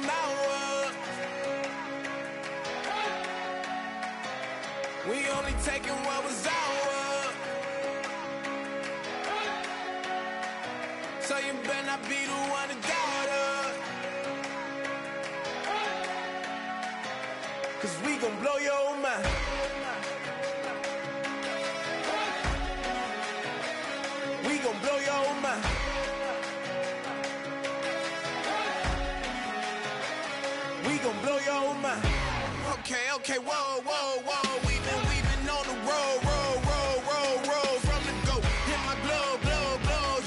outward. We only taking what was ours. So you better not be the one to doubt us. 'Cause we gon' blow your mind. We gon' blow your mind. We gon' blow your mind. Okay, whoa, whoa, whoa. We've been on the road from the go. Hit my blow.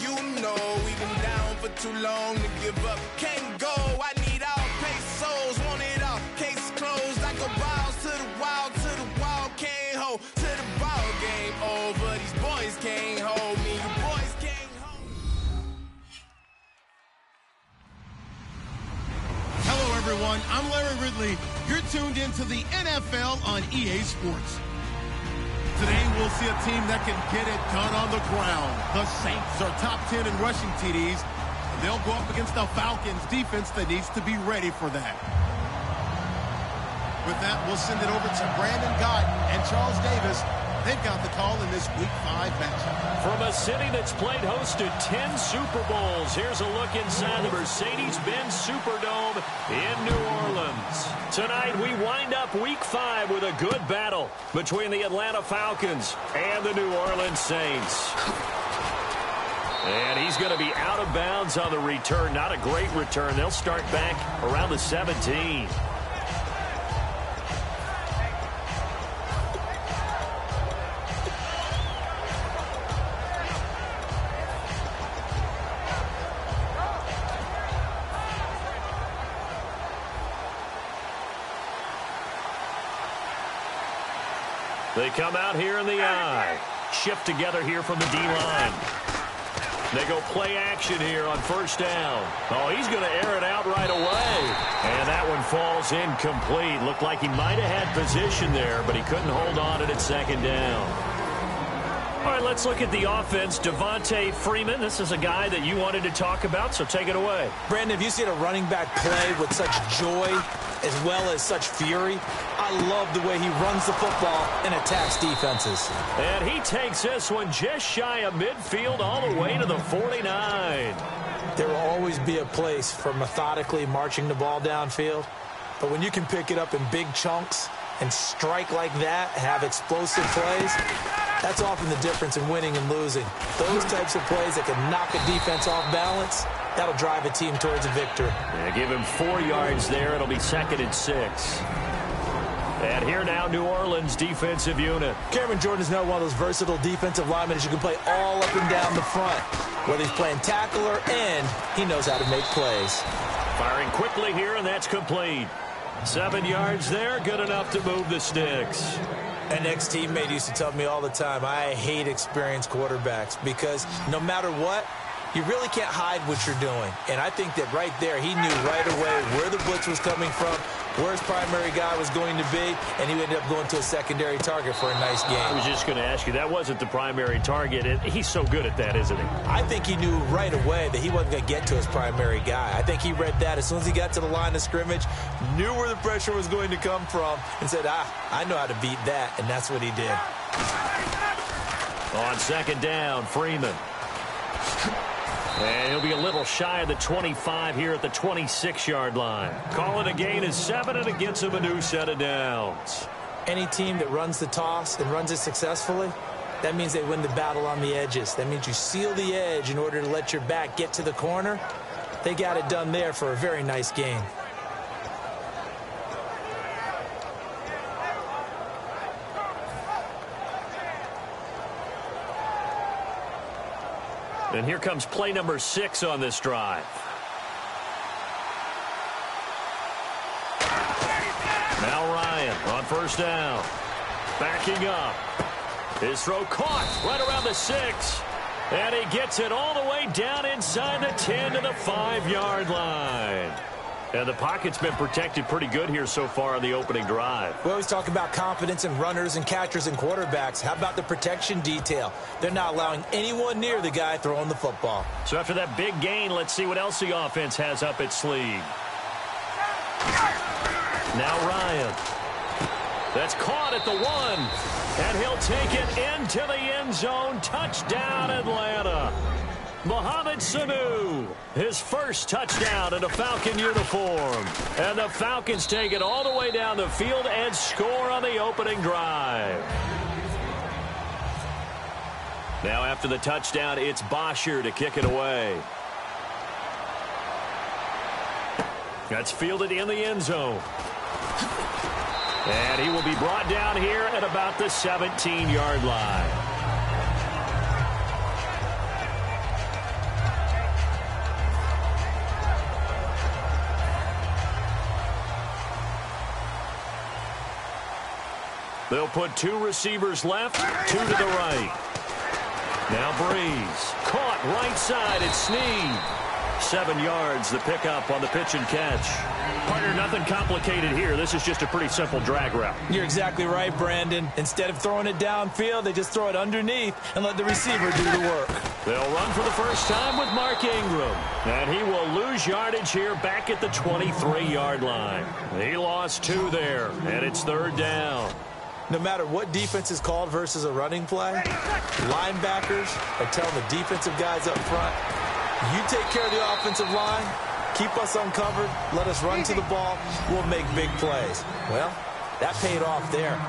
You know we've been down for too long to give up. Can't go. I need all pesos, want it all. Case closed. I go balls to the wall, can't hold. To the ball game over. These boys can't hold me. You boys can't hold me. Hello, everyone. I'm Larry Ridley. You're tuned into the NFL on EA Sports. Today, we'll see a team that can get it done on the ground. The Saints are top 10 in rushing TDs, and they'll go up against the Falcons defense that needs to be ready for that. With that, we'll send it over to Brandon Gott and Charles Davis. They've got the call in this Week 5 matchup. From a city that's played host to 10 Super Bowls, here's a look inside the Mercedes-Benz Superdome in New Orleans. Tonight, we wind up Week 5 with a good battle between the Atlanta Falcons and the New Orleans Saints. And he's going to be out of bounds on the return. Not a great return. They'll start back around the 17. They come out here in the eye. Shift together here from the D-line. They go play action here on first down. Oh, he's going to air it out right away. And that one falls incomplete. Looked like he might have had position there, but he couldn't hold on to it at second down. All right, let's look at the offense. Devontae Freeman, this is a guy that you wanted to talk about, so take it away. Brandon, have you seen a running back play with such joy as well as such fury? I love the way he runs the football and attacks defenses. And he takes this one just shy of midfield all the way to the 49. There will always be a place for methodically marching the ball downfield, but when you can pick it up in big chunks and strike like that, have explosive plays, that's often the difference in winning and losing. Those types of plays that can knock a defense off balance, that'll drive a team towards a victory. Yeah, give him 4 yards there. It'll be 2nd and 6. And here now, New Orleans defensive unit. Cameron Jordan is now one of those versatile defensive linemen that you can play all up and down the front. Whether he's playing tackle or end, he knows how to make plays. Firing quickly here, and that's complete. 7 yards there, good enough to move the sticks. An ex-teammate used to tell me all the time, I hate experienced quarterbacks because no matter what, you really can't hide what you're doing. And I think that right there, he knew right away where the blitz was coming from, where his primary guy was going to be, and he ended up going to a secondary target for a nice game. I was just going to ask you, that wasn't the primary target. He's so good at that, isn't he? I think he knew right away that he wasn't going to get to his primary guy. I think he read that as soon as he got to the line of scrimmage, knew where the pressure was going to come from, and said, I know how to beat that, and that's what he did. On second down, Freeman. And he'll be a little shy of the 25 here at the 26-yard line. Call it a gain of 7, and it gets him a new set of downs. Any team that runs the toss and runs it successfully, that means they win the battle on the edges. That means you seal the edge in order to let your back get to the corner. They got it done there for a very nice gain. And here comes play number 6 on this drive. Now Ryan on first down. Backing up. His throw caught right around the 6. And he gets it all the way down inside the 10 to the 5-yard line. And the pocket's been protected pretty good here so far on the opening drive. We always talk about confidence in runners and catchers and quarterbacks. How about the protection detail? They're not allowing anyone near the guy throwing the football. So after that big gain, let's see what else the offense has up its sleeve. Now Ryan. That's caught at the 1. And he'll take it into the end zone. Touchdown, Atlanta. Mohamed Sanu, his first touchdown in a Falcon uniform. And the Falcons take it all the way down the field and score on the opening drive. Now after the touchdown, it's Bosher to kick it away. That's fielded in the end zone. And he will be brought down here at about the 17-yard line. They'll put 2 receivers left, 2 to the right. Now Breeze. Caught right side. It's Snead. 7 yards, the pickup on the pitch and catch. Partner, nothing complicated here. This is just a pretty simple drag route. You're exactly right, Brandon. Instead of throwing it downfield, they just throw it underneath and let the receiver do the work. They'll run for the first time with Mark Ingram. And he will lose yardage here back at the 23-yard line. He lost 2 there, and it's 3rd down. No matter what defense is called versus a running play, linebackers are telling the defensive guys up front, you take care of the offensive line, keep us uncovered, let us run to the ball, we'll make big plays. Well, that paid off there.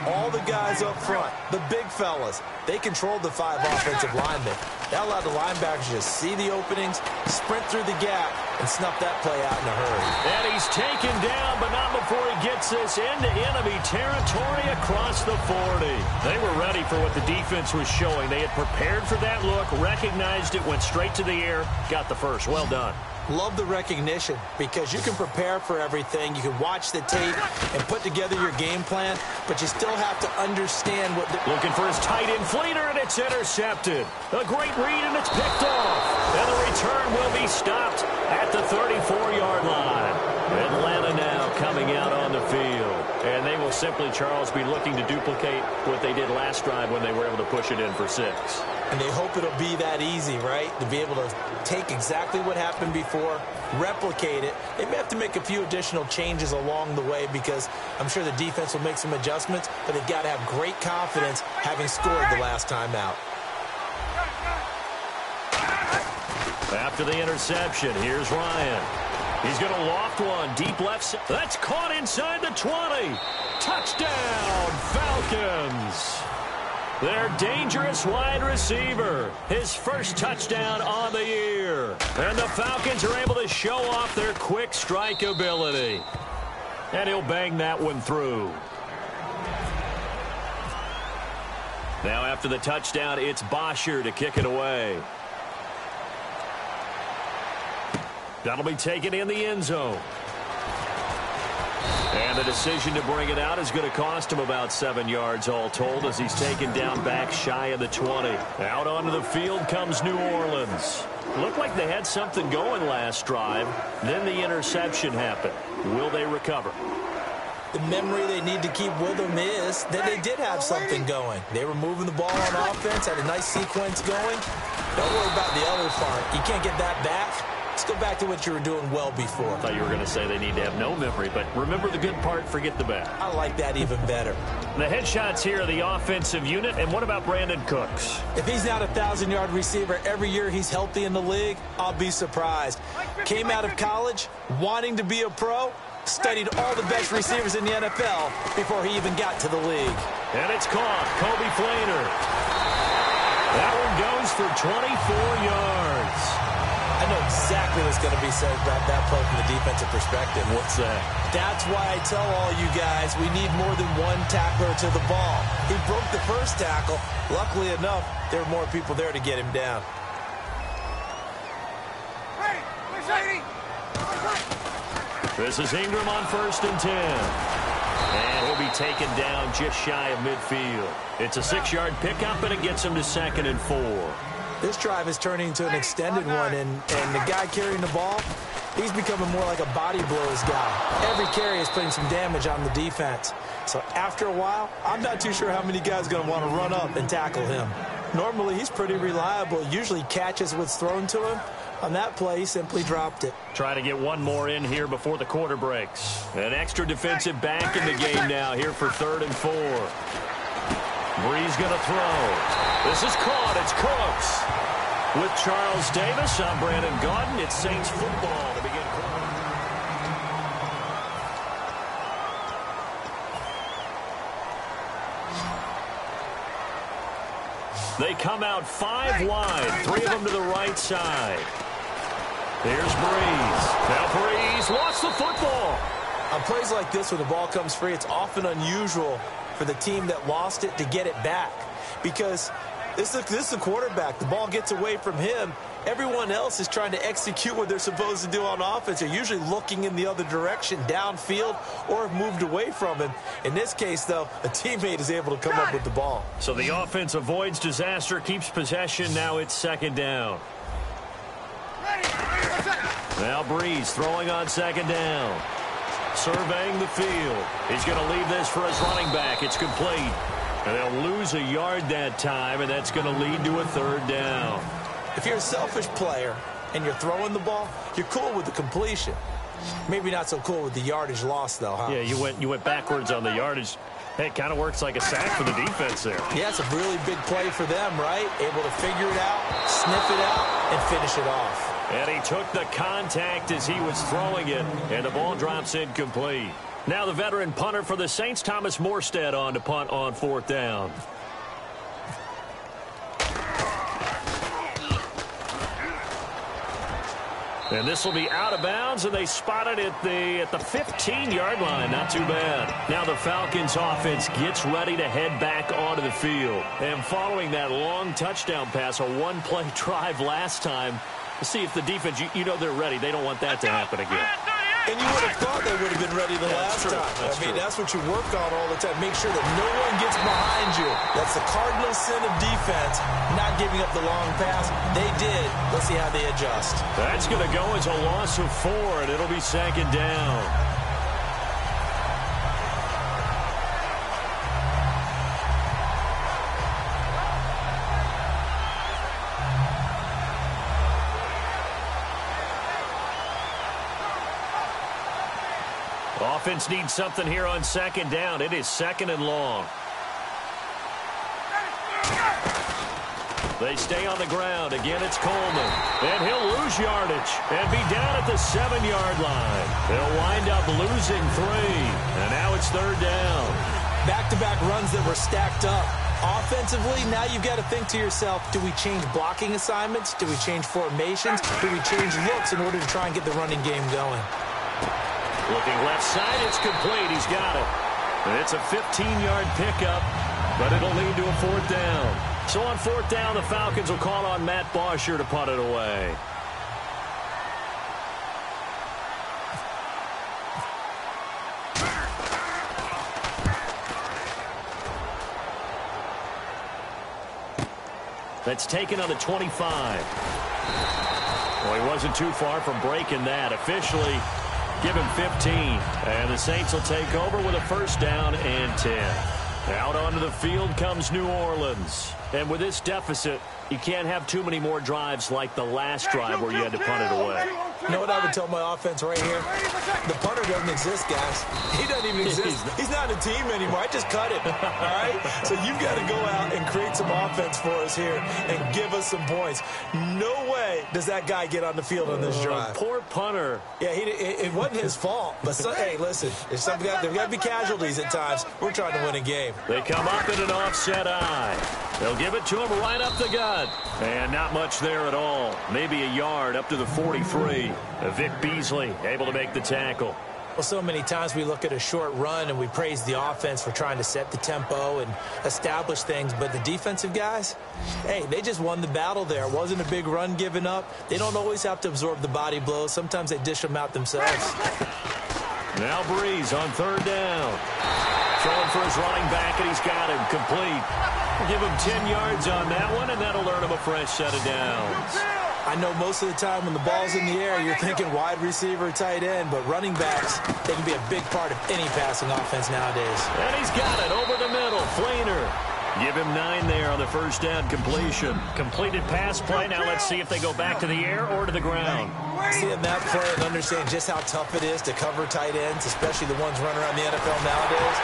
All the guys up front, the big fellas, they controlled the 5 offensive linemen. That allowed the linebackers to see the openings, sprint through the gap, and snuff that play out in a hurry. And he's taken down, but not before he gets this into enemy territory across the 40. They were ready for what the defense was showing. They had prepared for that look, recognized it, went straight to the air, got the first. Well done. Love the recognition because you can prepare for everything. You can watch the tape and put together your game plan, but you still have to understand what... Looking for his tight end fleeter, and it's intercepted. A great read, and it's picked off. And the return will be stopped at the 34-yard line. Atlanta now coming out on the field. And they will simply, Charles, be looking to duplicate what they did last drive when they were able to push it in for 6. And they hope it'll be that easy, right? To be able to take exactly what happened before, replicate it. They may have to make a few additional changes along the way because I'm sure the defense will make some adjustments, but they've got to have great confidence having scored the last time out. After the interception, here's Ryan. He's going to loft one deep left side. That's caught inside the 20. Touchdown, Falcons. Their dangerous wide receiver. His first touchdown on the year. And the Falcons are able to show off their quick strike ability. And he'll bang that one through. Now after the touchdown, it's Bosher to kick it away. That'll be taken in the end zone. And the decision to bring it out is going to cost him about 7 yards all told as he's taken down back shy of the 20. Out onto the field comes New Orleans. Looked like they had something going last drive. Then the interception happened. Will they recover? The memory they need to keep with them is that they did have something going. They were moving the ball on offense, had a nice sequence going. Don't worry about the other part. You can't get that back. Let's go back to what you were doing well before. I thought you were going to say they need to have no memory, but remember the good part, forget the bad. I like that even better. The headshots here are the offensive unit, and what about Brandon Cooks? If he's not a 1,000-yard receiver every year he's healthy in the league, I'll be surprised. Came out of college wanting to be a pro, studied all the best receivers in the NFL before he even got to the league. And it's caught. Kobe Flainer. That one goes for 24 yards. I know exactly what's going to be said about that play from the defensive perspective. What's that? That's why I tell all you guys we need more than one tackler to the ball. He broke the first tackle. Luckily enough, there were more people there to get him down. Hey, where's 80? This is Ingram on 1st and 10. And he'll be taken down just shy of midfield. It's a 6-yard pickup, and it gets him to 2nd and 4. This drive is turning into an extended one, and the guy carrying the ball, he's becoming more like a body blows guy. Every carry is putting some damage on the defense. So after a while, I'm not too sure how many guys are going to want to run up and tackle him. Normally, he's pretty reliable, usually catches what's thrown to him, On that play, he simply dropped it. Try to get one more in here before the quarter breaks. An extra defensive back in the game now here for 3rd and 4. Brees going to throw. This is caught. It's Cooks. With Charles Davis, I'm Brandon Gaudin. It's Saints football to begin quarter. They come out 5 wide, 3 of them to the right side. Here's Brees. Now Brees lost the football. On plays like this, when the ball comes free, it's often unusual for the team that lost it to get it back. Because this is the quarterback. The ball gets away from him. Everyone else is trying to execute what they're supposed to do on offense. They're usually looking in the other direction, downfield, or have moved away from him. In this case, though, a teammate is able to come up with the ball. So the offense avoids disaster, keeps possession. Now it's 2nd down. Now Brees throwing on 2nd down. Surveying the field. He's going to leave this for his running back. It's complete. And they'll lose a yard that time, and that's going to lead to a 3rd down. If you're a selfish player and you're throwing the ball, you're cool with the completion. Maybe not so cool with the yardage loss, though, huh? Yeah, you went backwards on the yardage. Hey, it kind of works like a sack for the defense there. Yeah, it's a really big play for them, right? Able to figure it out, sniff it out, and finish it off. And he took the contact as he was throwing it, and the ball drops incomplete. Now the veteran punter for the Saints, Thomas Morstead, on to punt on 4th down. And this will be out of bounds, and they spot it at the 15-yard line. Not too bad. Now the Falcons offense gets ready to head back onto the field. And following that long touchdown pass, a one-play drive last time, to see if the defense, you know they're ready. They don't want that to happen again. And you would have thought they would have been ready the last time. That's what you work on all the time. Make sure that no one gets behind you. That's the cardinal sin of defense, not giving up the long pass. They did. Let's see how they adjust. That's going to go as a loss of 4, and it'll be 2nd down. Offense needs something here on 2nd down. It is 2nd and long. They stay on the ground. Again, it's Coleman. And he'll lose yardage and be down at the 7-yard line. They'll wind up losing 3. And now it's 3rd down. Back-to-back runs that were stacked up. Offensively, now you've got to think to yourself, do we change blocking assignments? Do we change formations? Do we change looks in order to try and get the running game going? Looking left side, it's complete. He's got it. And it's a 15-yard pickup, but it'll lead to a 4th down. So on 4th down, the Falcons will call on Matt Bosher to punt it away. That's taken on the 25. Well, he wasn't too far from breaking that. Officially, give him 15. And the Saints will take over with a 1st down and 10. Out onto the field comes New Orleans. And with this deficit, you can't have too many more drives like the last drive where you had to punt it away. You know what I would tell my offense right here? The punter doesn't exist, guys. He doesn't even exist. He's not a team anymore. I just cut him, all right? So you've got to go out and create some offense for us here and give us some points. No way does that guy get on the field on this drive. Poor punter. Yeah, it wasn't his fault. But, hey, listen, there's got to be casualties at times. We're trying to win a game. They come up in an offset eye. They'll give it to him right up the gut. And not much there at all. Maybe a yard up to the 43. Vic Beasley able to make the tackle. Well, so many times we look at a short run and we praise the offense for trying to set the tempo and establish things. But the defensive guys, hey, they just won the battle there. It wasn't a big run given up. They don't always have to absorb the body blows. Sometimes they dish them out themselves. Now Brees on 3rd down. Throwing for his running back, and he's got him complete. We'll give him 10 yards on that one, and that'll earn him a fresh set of downs. I know most of the time when the ball's in the air, you're thinking wide receiver, tight end, but running backs, they can be a big part of any passing offense nowadays. And he's got it over the middle. Flainer. Give him 9 there on the first down completion. Completed pass play. Now let's see if they go back to the air or to the ground. Seeing that play and understand just how tough it is to cover tight ends, especially the ones running around the NFL nowadays.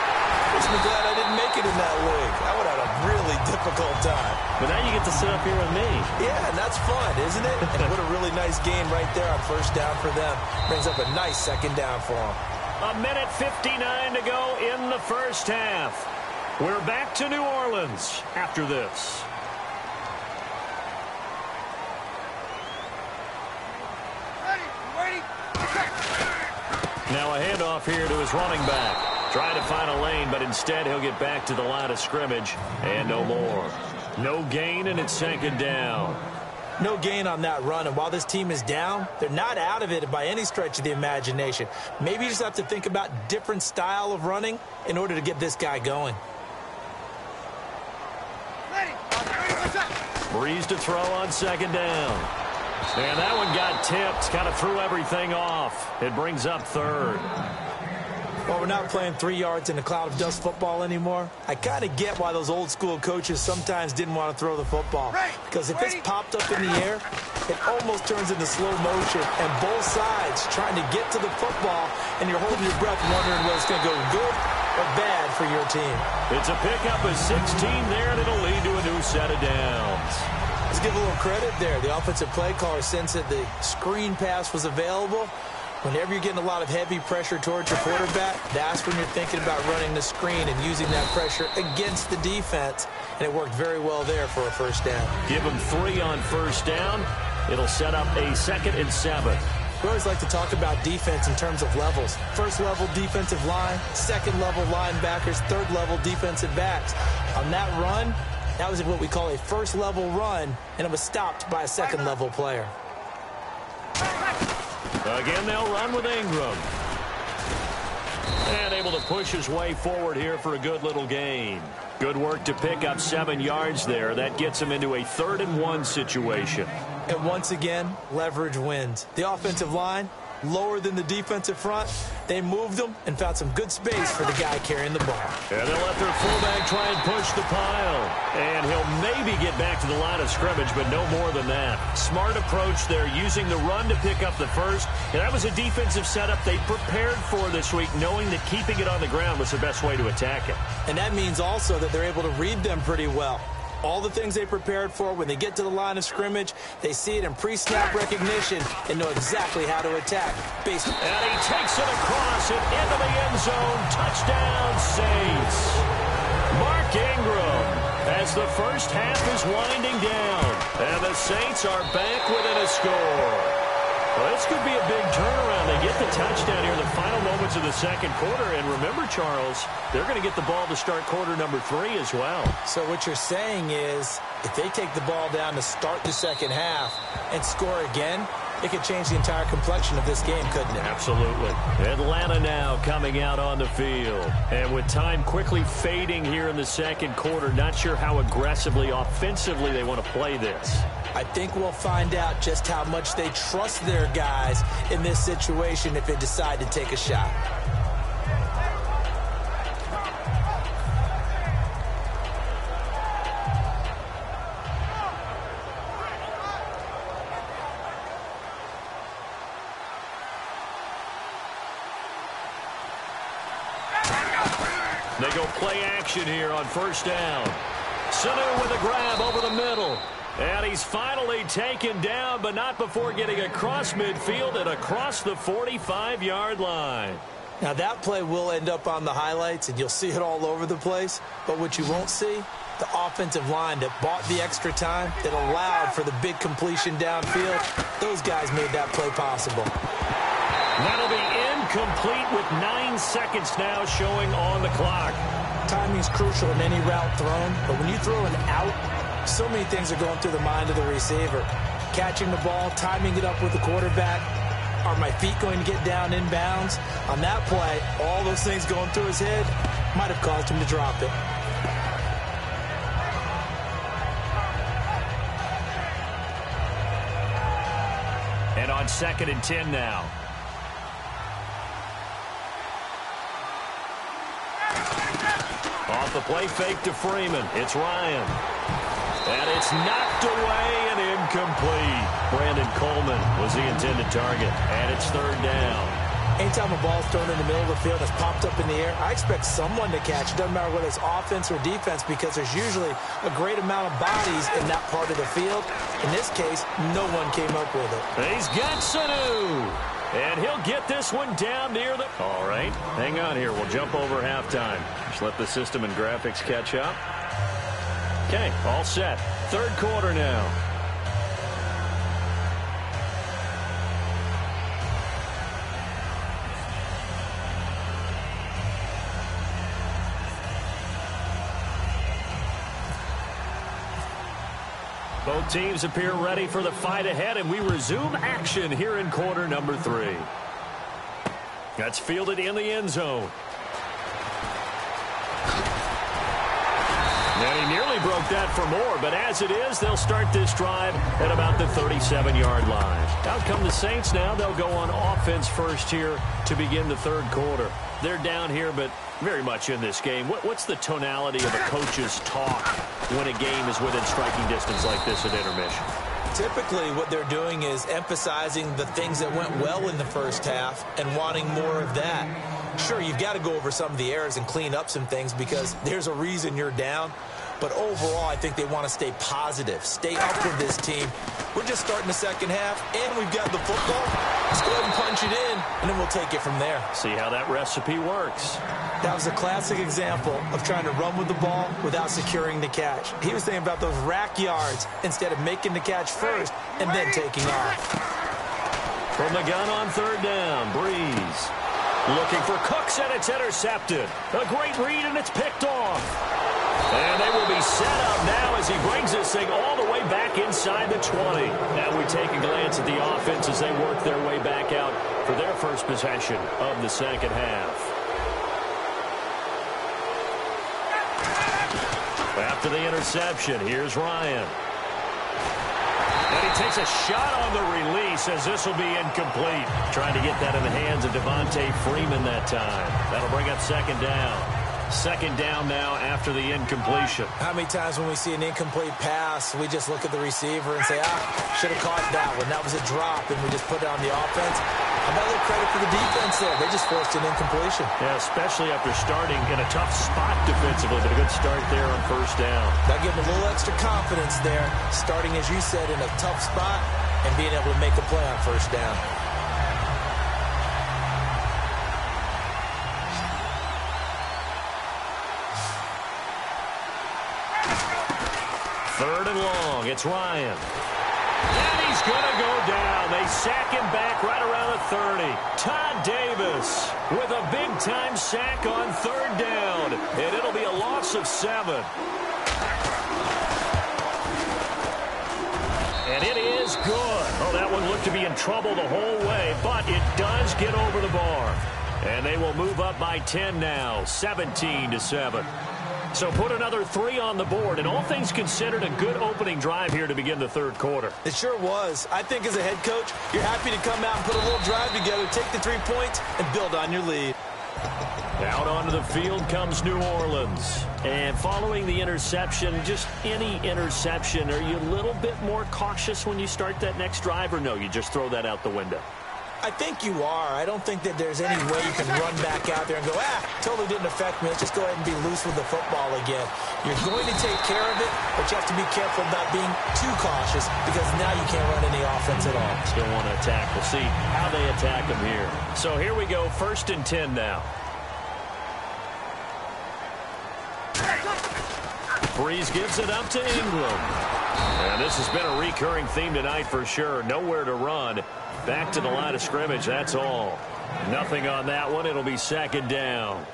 Makes me glad I didn't make it in that league. I would have had a really difficult time. But now you get to sit up here with me. Yeah, and that's fun, isn't it? And what a really nice game right there on first down for them. Brings up a nice second down for them. A minute 59 to go in the first half. We're back to New Orleans after this. Now a handoff here to his running back. Trying to find a lane, but instead he'll get back to the line of scrimmage and no more. No gain, and it's second down. No gain on that run, and while this team is down, they're not out of it by any stretch of the imagination. Maybe you just have to think about different style of running in order to get this guy going. Breeze to throw on second down. And that one got tipped, kind of threw everything off. It brings up third. Well, we're not playing 3 yards in a cloud of dust football anymore. I kind of get why those old school coaches sometimes didn't want to throw the football. Because if it's popped up in the air, it almost turns into slow motion. And both sides trying to get to the football, and you're holding your breath wondering whether it's going to go good or bad for your team. It's a pickup of 16 there, and it'll lead to a new set of downs. Let's give a little credit there. The offensive play caller sensed that the screen pass was available. Whenever you're getting a lot of heavy pressure towards your quarterback, that's when you're thinking about running the screen and using that pressure against the defense. And it worked very well there for a first down. Give them 3 on first down. It'll set up a 2nd and 7. We always like to talk about defense in terms of levels. First level defensive line, second level linebackers, third level defensive backs. On that run, that was what we call a first level run, and it was stopped by a second level player. Again, they'll run with Ingram. And able to push his way forward here for a good little gain. Good work to pick up 7 yards there. That gets him into a 3rd and 1 situation. And once again, leverage wins. The offensive line, lower than the defensive front. They moved them and found some good space for the guy carrying the ball. And they'll let their fullback try and push the pile. And he'll maybe get back to the line of scrimmage, but no more than that. Smart approach there, using the run to pick up the first. And that was a defensive setup they prepared for this week, knowing that keeping it on the ground was the best way to attack it. And that means also that they're able to read them pretty well. All the things they prepared for, when they get to the line of scrimmage, they see it in pre-snap recognition and know exactly how to attack. And he takes it across and into the end zone. Touchdown, Saints. Mark Ingram, as the first half is winding down. And the Saints are back within a score. Well, this could be a big turnaround. They get the touchdown here in the final moments of the second quarter. And remember, Charles, they're going to get the ball to start quarter number 3 as well. So what you're saying is, if they take the ball down to start the second half and score again, it could change the entire complexion of this game, couldn't it? Absolutely. Atlanta now coming out on the field. And with time quickly fading here in the second quarter, not sure how aggressively, offensively they want to play this. I think we'll find out just how much they trust their guys in this situation if they decide to take a shot. They go play action here on first down. Sanu with a grab over the middle. And he's finally taken down, but not before getting across midfield and across the 45-yard line. Now, that play will end up on the highlights, and you'll see it all over the place. But what you won't see, the offensive line that bought the extra time, that allowed for the big completion downfield, those guys made that play possible. That'll be incomplete with 9 seconds now showing on the clock. Timing's crucial in any route thrown, but when you throw an out, so many things are going through the mind of the receiver. Catching the ball, timing it up with the quarterback. Are my feet going to get down in bounds? On that play, all those things going through his head might have caused him to drop it. And on 2nd and 10 now. Off the play fake to Freeman. It's Ryan. And it's knocked away and incomplete. Brandon Coleman was the intended target. And it's third down. Anytime a ball's thrown in the middle of the field and it's popped up in the air, I expect someone to catch. It doesn't matter whether it's offense or defense because there's usually a great amount of bodies in that part of the field. In this case, no one came up with it. He's got Sanu. And he'll get this one down near the... All right, hang on here. We'll jump over halftime. Just let the system and graphics catch up. Okay, all set. Third quarter now. Both teams appear ready for the fight ahead, and we resume action here in quarter number 3. That's fielded in the end zone. And he nearly broke that for more, but as it is, they'll start this drive at about the 37-yard line. Out come the Saints now. They'll go on offense first here to begin the third quarter. They're down here, but very much in this game. What's the tonality of a coach's talk when a game is within striking distance like this at intermission? Typically, what they're doing is emphasizing the things that went well in the first half and wanting more of that. Sure, you've got to go over some of the errors and clean up some things because there's a reason you're down. But overall, I think they want to stay positive, stay up with this team. We're just starting the second half, and we've got the football. Let's go ahead and punch it in, and then we'll take it from there. See how that recipe works. That was a classic example of trying to run with the ball without securing the catch. He was thinking about those rack yards instead of making the catch first and then taking off. From the gun on third down, Breeze. Looking for Cooks, and it's intercepted. A great read, and it's picked off. And they will be set up now as he brings this thing all the way back inside the 20. Now we take a glance at the offense as they work their way back out for their first possession of the second half. After the interception, here's Ryan. And he takes a shot on the release as this will be incomplete. Trying to get that in the hands of Devontae Freeman that time. That'll bring up second down. Second down now after the incompletion. How many times when we see an incomplete pass, we just look at the receiver and say, should have caught that one. That was a drop, and we just put it on the offense. How about a little credit for the defense there? They just forced an incompletion. Yeah, especially after starting in a tough spot defensively, but a good start there on first down. That gave them a little extra confidence there, starting, as you said, in a tough spot and being able to make a play on first down. Third and long, it's Ryan. And he's going to go down. They sack him back right around the 30. Todd Davis with a big-time sack on third down. And it'll be a loss of 7. And it is good. Oh, that one looked to be in trouble the whole way, but it does get over the bar. And they will move up by 10 now, 17-7. So put another 3 on the board, and all things considered, a good opening drive here to begin the third quarter. It sure was. I think as a head coach, you're happy to come out and put a little drive together, take the 3 points, and build on your lead. Out onto the field comes New Orleans. And following the interception, just any interception, are you a little bit more cautious when you start that next drive, or no, you just throw that out the window? I think you are. I don't think that there's any way you can run back out there and go, totally didn't affect me. Let's just go ahead and be loose with the football again. You're going to take care of it, but you have to be careful about being too cautious because now you can't run any offense at all. Still want to attack. We'll see how they attack them here. So here we go, 1st and 10 now. Breeze gives it up to Ingram. And this has been a recurring theme tonight for sure. Nowhere to run. Back to the line of scrimmage, that's all. Nothing on that one. It'll be second down.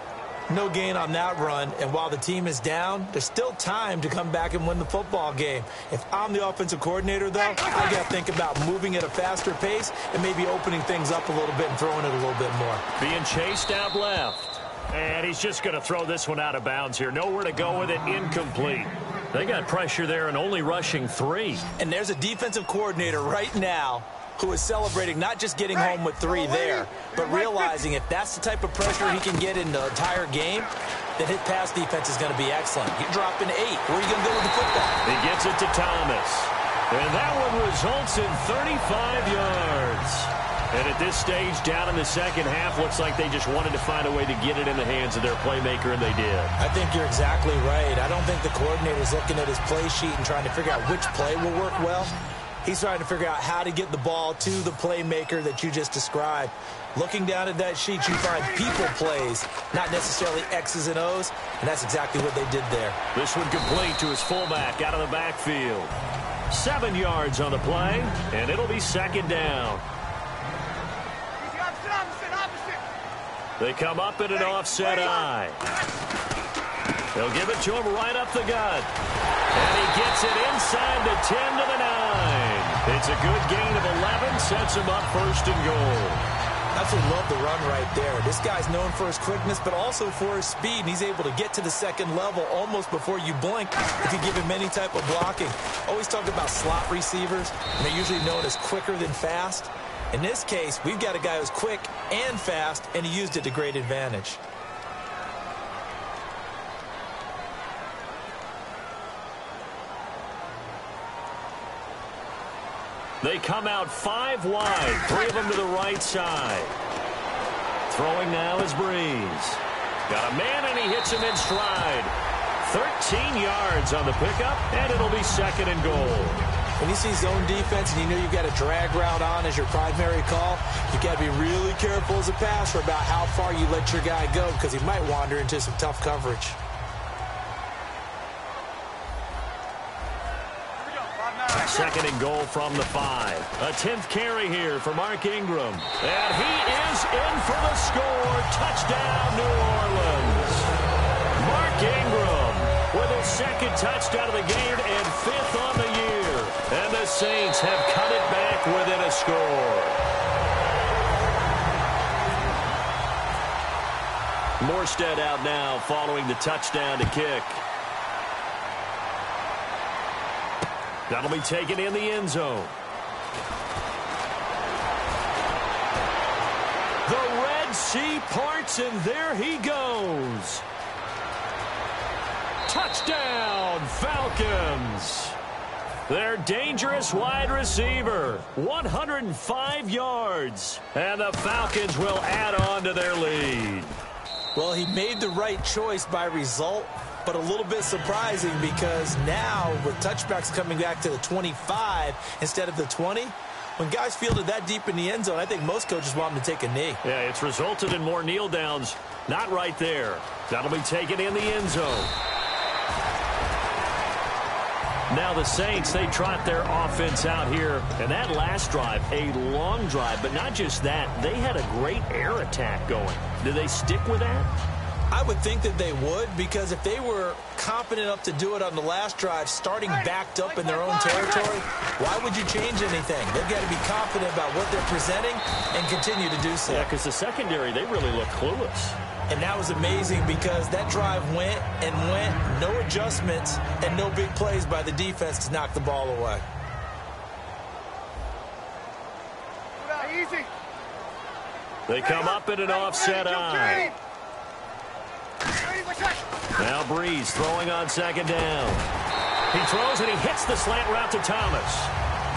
No gain on that run, and while the team is down, there's still time to come back and win the football game. If I'm the offensive coordinator, though, I got to think about moving at a faster pace and maybe opening things up a little bit and throwing it a little bit more. Being chased out left. And he's just going to throw this one out of bounds here. Nowhere to go with it, incomplete. They got pressure there and only rushing 3. And there's a defensive coordinator right now who is celebrating not just getting home with 3 there, but realizing if that's the type of pressure he can get in the entire game, then his pass defense is going to be excellent. You're dropping 8. Where are you going to go with the football? He gets it to Thomas. And that one results in 35 yards. And at this stage, down in the second half, looks like they just wanted to find a way to get it in the hands of their playmaker, and they did. I think you're exactly right. I don't think the coordinator's looking at his play sheet and trying to figure out which play will work well. He's trying to figure out how to get the ball to the playmaker that you just described. Looking down at that sheet, you find people plays, not necessarily X's and O's, and that's exactly what they did there. This one complete to his fullback out of the backfield. 7 yards on the play, and it'll be second down. They come up in an offset eye. They'll give it to him right up the gut. And he gets it inside the 10 to the 9. It's a good gain of 11, sets him up first and goal. Absolutely love the run right there. This guy's known for his quickness, but also for his speed. And he's able to get to the second level almost before you blink if you give him any type of blocking. Always talk about slot receivers, and they're usually known as quicker than fast. In this case, we've got a guy who's quick and fast, and he used it to great advantage. They come out 5 wide, 3 of them to the right side. Throwing now is Breeze. Got a man, and he hits him in stride. 13 yards on the pickup, and it'll be second and goal. When you see zone defense and you know you've got a drag route on as your primary call, you've got to be really careful as a passer about how far you let your guy go because he might wander into some tough coverage. Second and goal from the 5. A 10th carry here for Mark Ingram. And he is in for the score. Touchdown, New Orleans. Mark Ingram with his second touchdown of the game and 5th on the year. And the Saints have cut it back within a score. Morstead out now following the touchdown to kick. That'll be taken in the end zone. The Red Sea parts, and there he goes. Touchdown, Falcons. Their dangerous wide receiver, 105 yards. And the Falcons will add on to their lead. Well, he made the right choice by result, but a little bit surprising because now with touchbacks coming back to the 25 instead of the 20, when guys fielded that deep in the end zone, I think most coaches want them to take a knee. Yeah, it's resulted in more kneel downs. Not right there. That'll be taken in the end zone. Now the Saints, they trot their offense out here. And that last drive, a long drive, but not just that. They had a great air attack going. Do they stick with that? I would think that they would, because if they were confident enough to do it on the last drive, starting backed up in their own territory, why would you change anything? They've got to be confident about what they're presenting and continue to do so. Yeah, because the secondary, they really look clueless. And that was amazing because that drive went and went, no adjustments and no big plays by the defense to knock the ball away. Easy. They come up in an offset eye. Now Breeze throwing on second down. He throws and he hits the slant route to Thomas.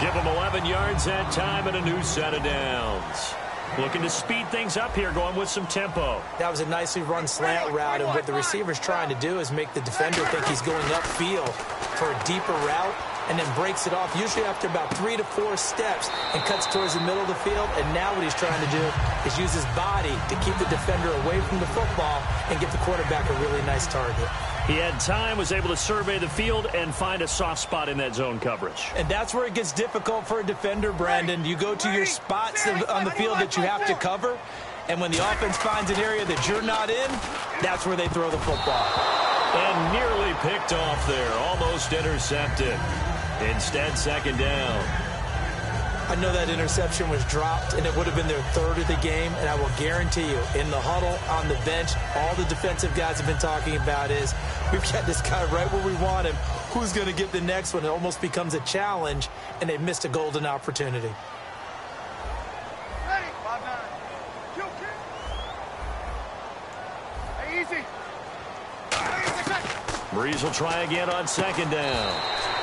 Give him 11 yards that time and a new set of downs. Looking to speed things up here, going with some tempo. That was a nicely run slant route, and what the receiver's trying to do is make the defender think he's going upfield for a deeper route, and then breaks it off, usually after about 3 to 4 steps, and cuts towards the middle of the field. And now what he's trying to do is use his body to keep the defender away from the football and give the quarterback a really nice target. He had time, was able to survey the field and find a soft spot in that zone coverage. And that's where it gets difficult for a defender, Brandon. You go to your spots on the field that you have to cover, and when the offense finds an area that you're not in, that's where they throw the football. And nearly picked off there, almost intercepted. Instead, second down. I know that interception was dropped, and it would have been their third of the game, and I will guarantee you, in the huddle, on the bench, all the defensive guys have been talking about is, we've got this guy right where we want him. Who's going to get the next one? It almost becomes a challenge, and they've missed a golden opportunity. Ready, 5-9. Hey, easy. Breeze will try again on second down.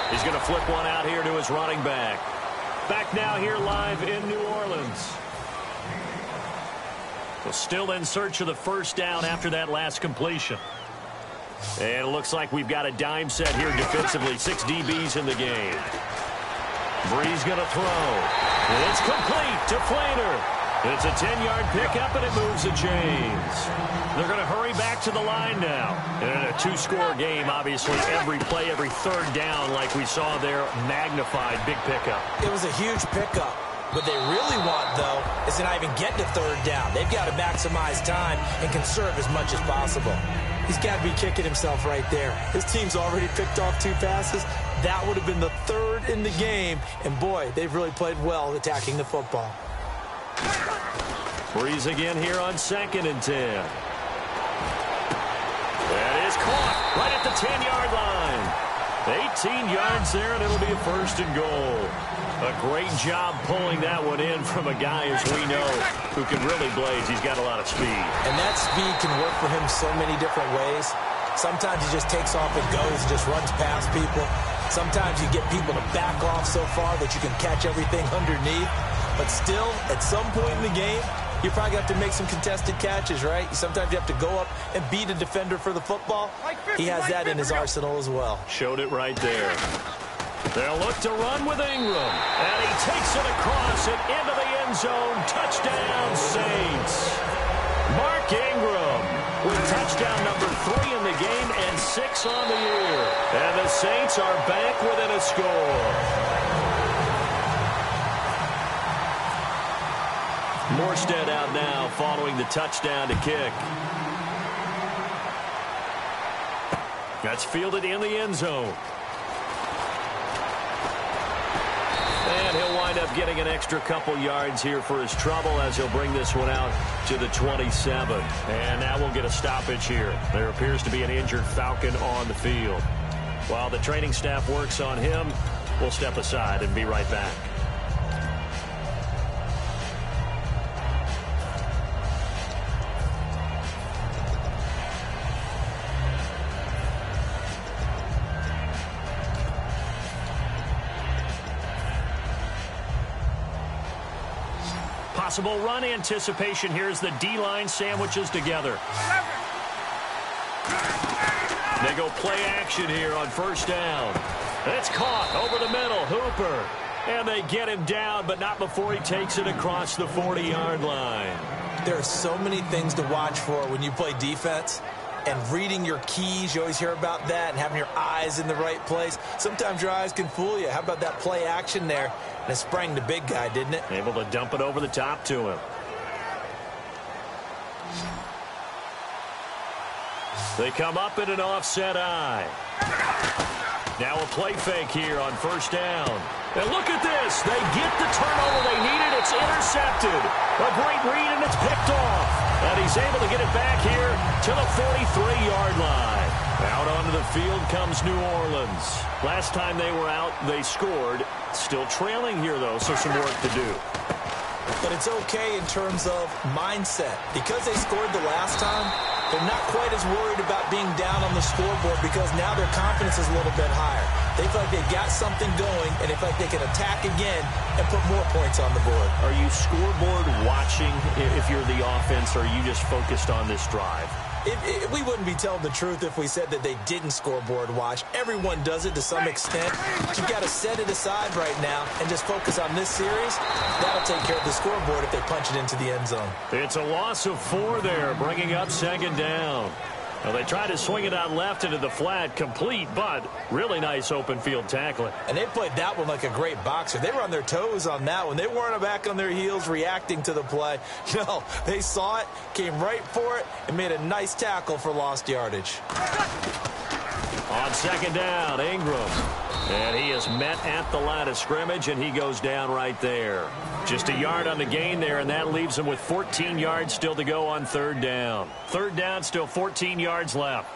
He's going to flip one out here to his running back. Back now here live in New Orleans. Well, still in search of the first down after that last completion. And it looks like we've got a dime set here defensively. 6 DBs in the game. Breeze going to throw. And it's complete to Flainer. It's a 10-yard pickup, and it moves the chains. They're going to hurry back to the line now. And a 2-score game, obviously, every play, every third down, like we saw there, magnified, big pickup. It was a huge pickup. What they really want, though, is to not even get to third down. They've got to maximize time and conserve as much as possible. He's got to be kicking himself right there. His team's already picked off 2 passes. That would have been the 3rd in the game. And, boy, they've really played well attacking the football. Breeze again here on 2nd and 10. That is caught right at the 10-yard line. 18 yards there, and it'll be a 1st and goal. A great job pulling that one in from a guy, as we know, who can really blaze. He's got a lot of speed. And that speed can work for him so many different ways. Sometimes he just takes off and goes and just runs past people. Sometimes you get people to back off so far that you can catch everything underneath. But still, at some point in the game, you probably have to make some contested catches, right? Sometimes you have to go up and beat a defender for the football. He has that in his arsenal as well. Showed it right there. They'll look to run with Ingram. And he takes it across and into the end zone. Touchdown, Saints. Mark Ingram with touchdown number 3 in the game and 6 on the year. And the Saints are back within a score. Morstead out now following the touchdown to kick. That's fielded in the end zone. And he'll wind up getting an extra couple yards here for his trouble as he'll bring this one out to the 27. And now we'll get a stoppage here. There appears to be an injured Falcon on the field. While the training staff works on him, we'll step aside and be right back. Possible run anticipation here as the D-line sandwiches together. They go play action here on first down. It's caught over the middle. Hooper. And they get him down, but not before he takes it across the 40-yard line. There are so many things to watch for when you play defense. And reading your keys, you always hear about that, and having your eyes in the right place. Sometimes your eyes can fool you. How about that play action there? And it sprang the big guy, didn't it? Able to dump it over the top to him. They come up in an offset eye. Now a play fake here on first down. And look at this. They get the turnover they needed. It's intercepted. A great read, and it's picked off. And he's able to get it back here to the 43-yard line. Out onto the field comes New Orleans. Last time they were out, they scored. Still trailing here, though, so some work to do. But it's okay in terms of mindset. Because they scored the last time, they're not quite as worried about being down on the scoreboard because now their confidence is a little bit higher. They feel like they've got something going, and they feel like they can attack again and put more points on the board. Are you scoreboard watching if you're the offense, or are you just focused on this drive? We wouldn't be telling the truth if we said that they didn't scoreboard watch. Everyone does it to some extent. But you've got to set it aside right now and just focus on this series. That'll take care of the scoreboard if they punch it into the end zone. It's a loss of 4 there, bringing up second down. Well, they tried to swing it out left into the flat, complete, but really nice open field tackling. And they played that one like a great boxer. They were on their toes on that one. They weren't back on their heels reacting to the play. No, they saw it, came right for it, and made a nice tackle for lost yardage. On second down, Ingram. And he is met at the line of scrimmage, and he goes down right there. Just a yard on the gain there, and that leaves him with 14 yards still to go on third down. Third down, still 14 yards left.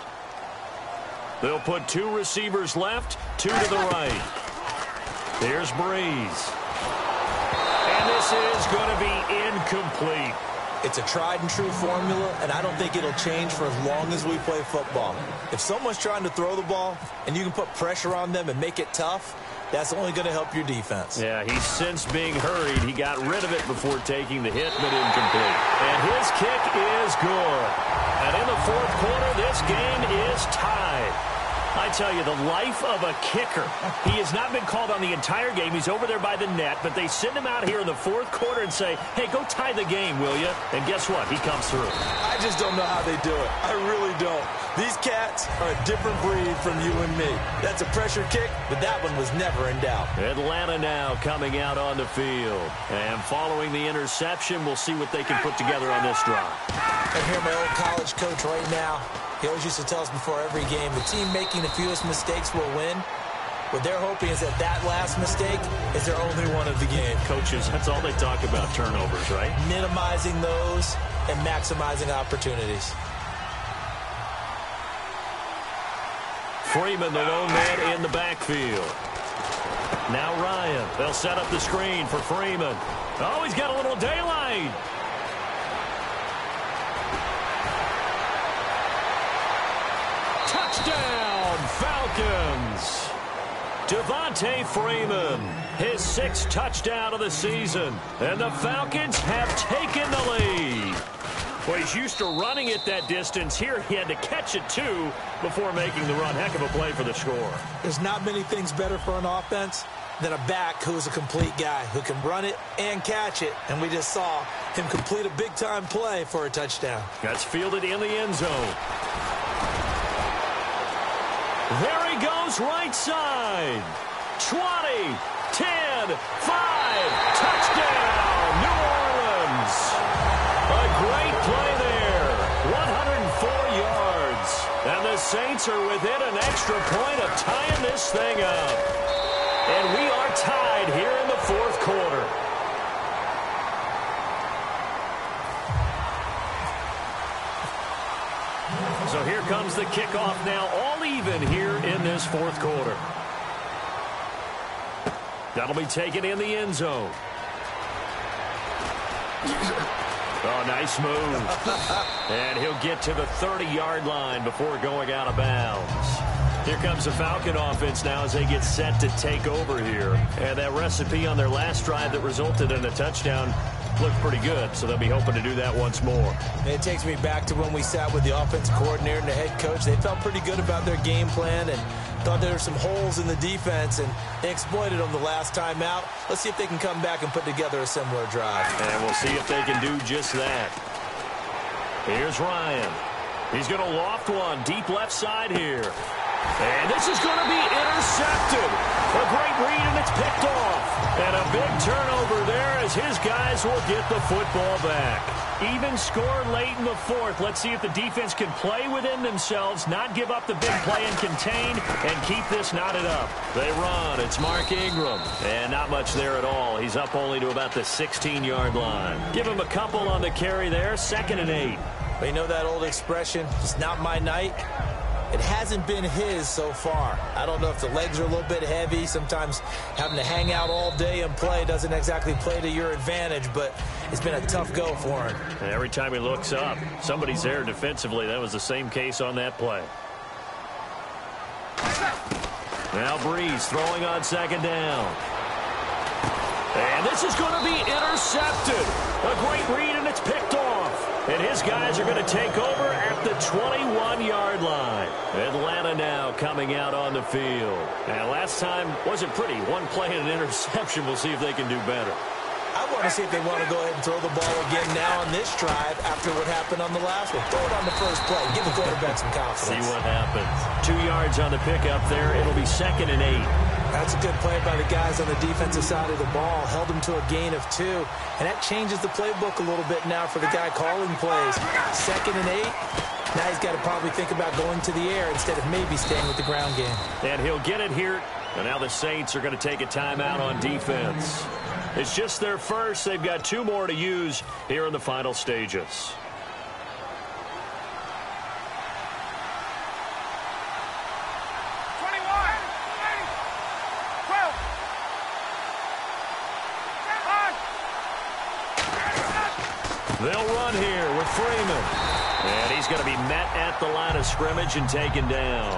They'll put 2 receivers left, 2 to the right. There's Breeze. And this is going to be incomplete. It's a tried-and-true formula, and I don't think it'll change for as long as we play football. If someone's trying to throw the ball and you can put pressure on them and make it tough, that's only going to help your defense. Yeah, he's since being hurried. He got rid of it before taking the hit, but incomplete. And his kick is good. And in the fourth quarter, this game is tied. I tell you, the life of a kicker. He has not been called on the entire game. He's over there by the net, but they send him out here in the fourth quarter and say, hey, go tie the game, will you? And guess what? He comes through. I just don't know how they do it. I really don't. These cats are a different breed from you and me. That's a pressure kick, but that one was never in doubt. Atlanta now coming out on the field. And following the interception, we'll see what they can put together on this drive. I hear my old college coach right now. He always used to tell us before every game, the team making the fewest mistakes will win. What they're hoping is that last mistake is their only one of the game. Coaches, that's all they talk about, turnovers, right? Minimizing those and maximizing opportunities. Freeman, the lone man in the backfield. Now Ryan. They'll set up the screen for Freeman. Oh, he's got a little daylight. Touchdown, Falcons. Devontae Freeman, his 6th touchdown of the season. And the Falcons have taken the lead. Well, he's used to running it that distance. Here he had to catch it, too, before making the run. Heck of a play for the score. There's not many things better for an offense than a back who's a complete guy who can run it and catch it. And we just saw him complete a big-time play for a touchdown. That's fielded in the end zone. There he goes, right side. 20, 10, 5, touchdown, New Orleans. A great play there, 104 yards. And the Saints are within an extra point of tying this thing up. And we are tied here in the fourth quarter. So here comes the kickoff now, all even here in this fourth quarter. That'll be taken in the end zone. Oh, nice move. And he'll get to the 30-yard line before going out of bounds. Here comes the Falcon offense now as they get set to take over here. And that recipe on their last drive that resulted in a touchdown looked pretty good, so they'll be hoping to do that once more. And it takes me back to when we sat with the offensive coordinator and the head coach. They felt pretty good about their game plan and thought there were some holes in the defense, and they exploited them the last time out. Let's see if they can come back and put together a similar drive. And we'll see if they can do just that. Here's Ryan. He's going to loft one deep left side here. And this is going to be intercepted. A great read, and it's picked off. And a big turnover there as his guys will get the football back. Even score late in the fourth. Let's see if the defense can play within themselves, not give up the big play and contain, and keep this knotted up. They run. It's Mark Ingram. And not much there at all. He's up only to about the 16-yard line. Give him a couple on the carry there. 2nd and 8. But you know that old expression, it's not my night? It hasn't been his so far. I don't know if the legs are a little bit heavy. Sometimes having to hang out all day and play doesn't exactly play to your advantage, but it's been a tough go for him. And every time he looks up, somebody's there defensively. That was the same case on that play. Now Breeze throwing on 2nd down. And this is going to be intercepted. A great read, and it's picked off. And his guys are going to take over at the 21-yard line. Atlanta now coming out on the field. And last time wasn't pretty. One play and an interception. We'll see if they can do better. I want to see if they want to go ahead and throw the ball again now on this drive after what happened on the last one. Throw it on the first play. Give the quarterback some confidence. See what happens. 2 yards on the pickup there. It'll be 2nd and 8. That's a good play by the guys on the defensive side of the ball. Held them to a gain of 2. And that changes the playbook a little bit now for the guy calling plays. 2nd and 8. Now he's got to probably think about going to the air instead of maybe staying with the ground game. And he'll get it here. And now the Saints are going to take a timeout on defense. It's just their first. They've got 2 more to use here in the final stages. They'll run here with Freeman. And he's going to be met at the line of scrimmage and taken down.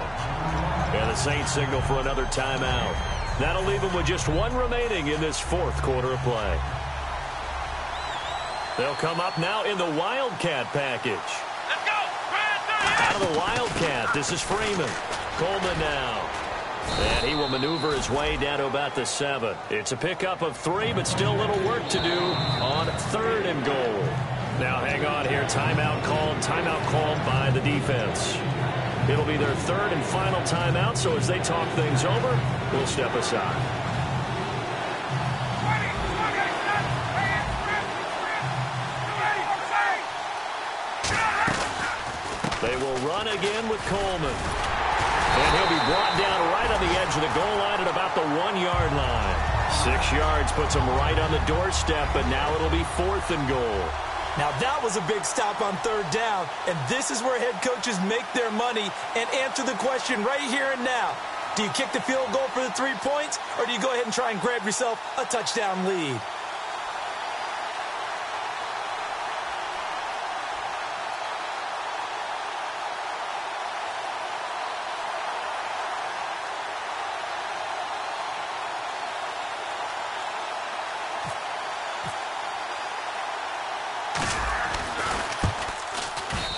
And the Saints signal for another timeout. That'll leave them with just one remaining in this fourth quarter of play. They'll come up now in the Wildcat package. Let's go! Out of the Wildcat, this is Freeman. Coleman now. And he will maneuver his way down to about the 7. It's a pickup of 3, but still a little work to do on 3rd and goal. Now hang on here. Timeout called by the defense. It'll be their 3rd and final timeout, so as they talk things over, we'll step aside. They will run again with Coleman. And he'll be brought down right on the edge of the goal line at about the 1-yard line. 6 yards puts him right on the doorstep, but now it'll be 4th and goal. Now that was a big stop on 3rd down, and this is where head coaches make their money and answer the question right here and now. Do you kick the field goal for the 3 points, or do you go ahead and try and grab yourself a touchdown lead?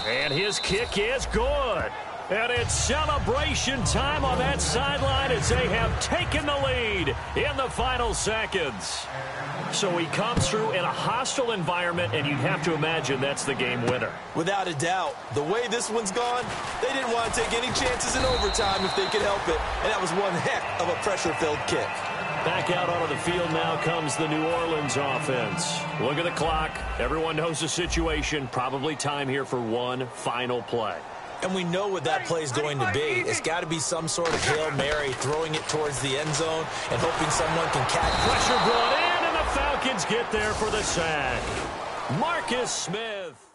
And his kick is good. And it's celebration time on that sideline as they have taken the lead in the final seconds. So he comes through in a hostile environment, and you'd have to imagine that's the game winner. Without a doubt. The way this one's gone, they didn't want to take any chances in overtime if they could help it. And that was one heck of a pressure-filled kick. Back out onto the field now comes the New Orleans offense. Look at the clock. Everyone knows the situation. Probably time here for one final play. And we know what that play is going to be. It's got to be some sort of Hail Mary, throwing it towards the end zone and hoping someone can catch. Pressure brought in, and the Falcons get there for the sack. Marcus Smith.